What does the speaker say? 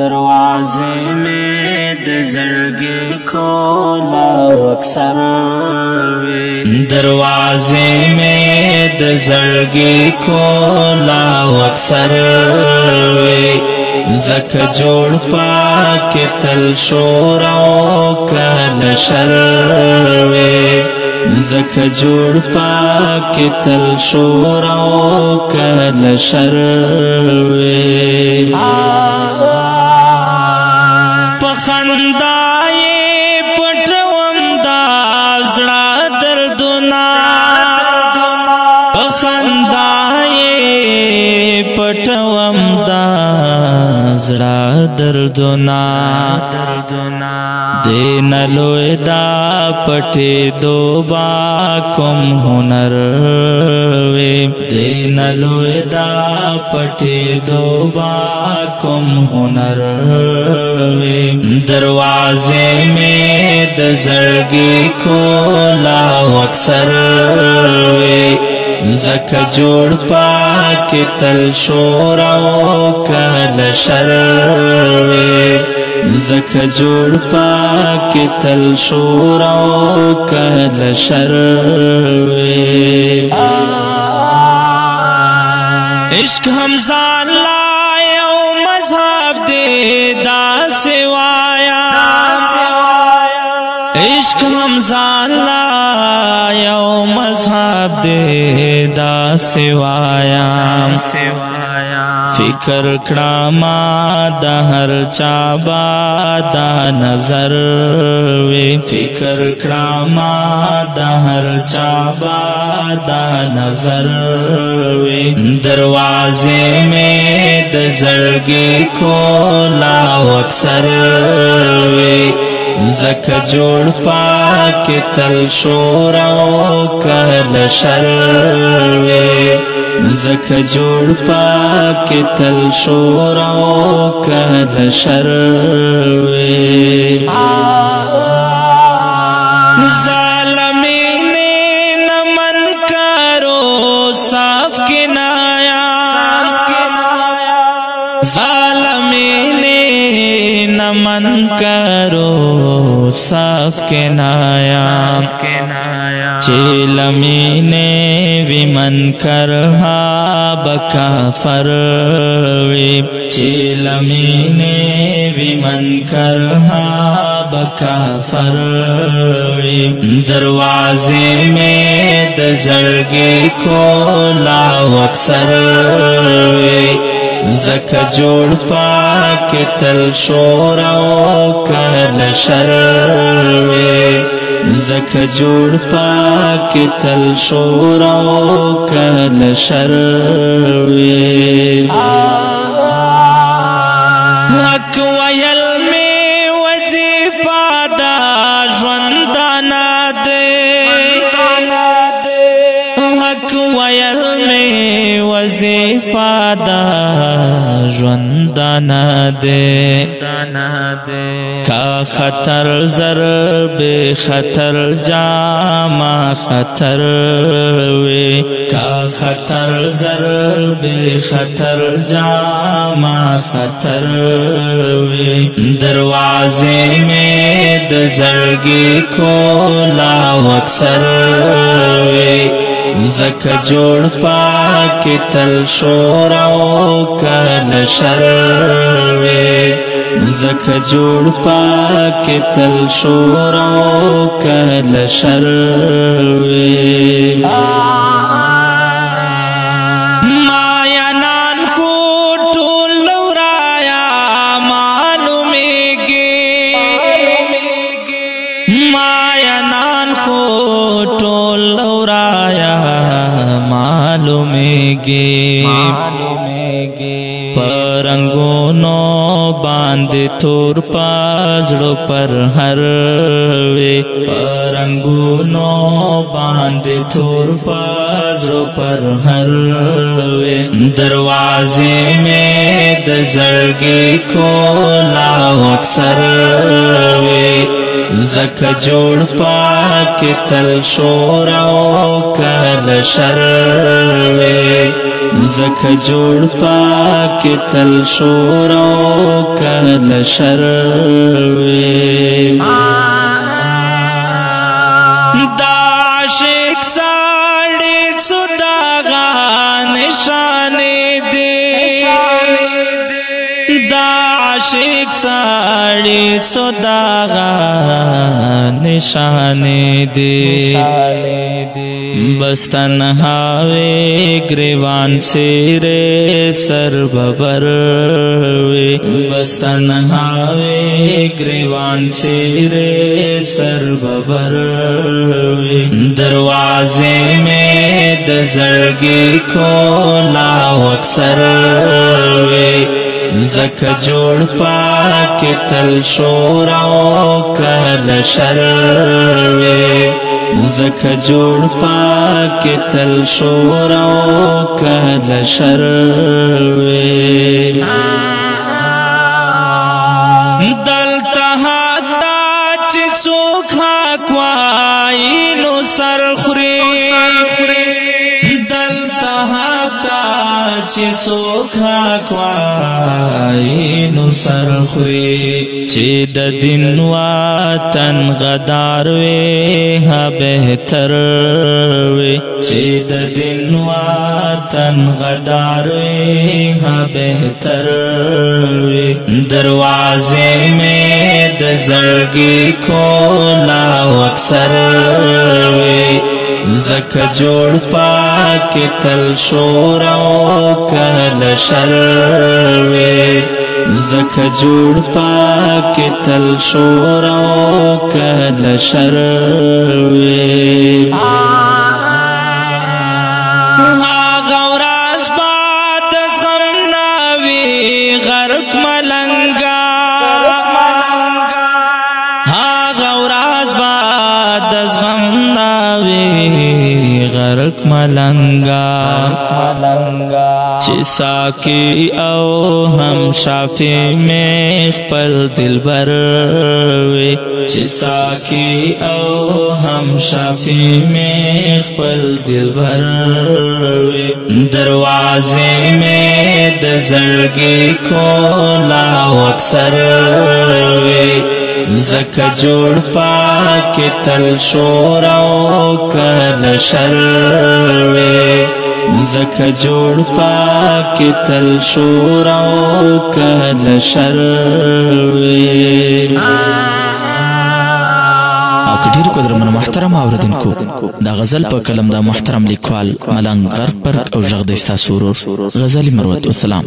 दरवाजे में दज़ड़गे खोला अक्सर वे, दरवाजे में दज़ड़गे खोला अक्सर वे, ज़क जोड़ पाके तल शोरों कल शर वे, ज़क जोड़ पाके तल शोरों कल शर वे। पखंदाए पटवम दा ज़ड़ा दर्दना, पखंदाए पटवम दा ज़ड़ा दर्दना, दे नलोए दा पटे दो बाकुम हुनर वे, दे नलोए दा पटे दो बाकुम हुनर वे, दरवाजे में दज़ड़गे खोला अक्सर वे, ज़क जोड़ पाके तल शोरों कल शर वे, ज़क जोड़ पाके तल शोरों कल शर वे। इश्क हमज़ा लायो मज़हब दे दा सिवाया, इश्क हमज़ा लायो मज़हब दे दा सिवाया, फिकर क्रामा दहर चाबा दा नजर वे, फिकर क्रामा दहर चाबा दा नजर वे, दरवाजे में दज़ड़गे खोला अक्सर वे, ज़क जोड़ पाके तल शोरों कल शर वे, ज़क जोड़ पाके तल शोरों कल शर वे। ज़ालिमीने नमन करो साफ किनाया, ज़ालिमीने नमन करो साफ किनाया, चेलमीने विमन कर बका फर वे, चेलमीने विमन कर बका फर वे, दरवाजे में दज़ड़गे खोला अक्सर वे, ज़क जोड़ पाके तल शोरों कल शर वे, ज़क जोड़ पाके तल शोरों कल शर वे। हक वयल में वजीफा दा ज़्वंदाना दे, हक वयल में वजीफा दा ज़्वंदाना दे, का खतर ज़र बेखतर जामा खतर वे, का खतर ज़र बेखतर जामा खतर वे, दरवाजे में दज़ड़गे खोला अक्सर वे, ज़क जोड़ पाके तल शोरों कल शर वे, ज़क जोड़ पाके तल शोरों कल शर वे। माया नान को टोल लौराया मालूमेगे, माया नान को टोल लौराया मालूमेगे, परंगो नो बांधे तोर पाजड़ो पर हर वे, परंगो नो बांधे तोर पाजड़ो पर हर वे, दरवाजे में दज़ड़गे खोला अक्सर वे, ज़क जोड़ पाके तल शोरों कल शर वे, ज़क जोड़ पाके तल शोरों का کل شر وی دا عاشق ساڑی صداغا نشانے دے دا عاشق ساڑی صداغا نشانے دے بس تنہاوے گریوان سیرے سر ببر وے بس تنہاوے گریوان سیرے سر ببر وے دروازے میں دزرگی کھولا اکثر وے زک جوڑ پاک تل شوراو کل شر وے زک جوڑ پاک تل شوراو کل شر وے دلتا حتا چی سوکھا کوائی نو سر خوری دلتا حتا چی سوکھا کوائی نو سر خوری چی دا دن واتن غدار وی ہا بہتر وی چی دا دن واتن غدار وی ہا بہتر وی دروازے میں دا زرگی کھولا اکثر وی زک جوڑ پاک تل شوراو کل شر وی زک جوڑ پاک تل شوراو کل شر وی آغا وراز باد غم ناوی غرق ملنگا آغا وراز باد غم ناوی غرق ملنگا چی ساکی او ہم شافی میں خپل دلبر وی چی ساکی او ہم شافی میں خپل دلبر وی دروازے میں دزرگی کھولا اکثر وی زک جوڑ پاک تل شوراو کل شر وی زک جوڑ پاک تل شوراو کل شر وی ډیر قدرمن محترم اوریدونکو دا غزل په کلم دا محترم لیکوال ملنګ غرق پر او ژغ د استاسو ورور غزل مروت والسلام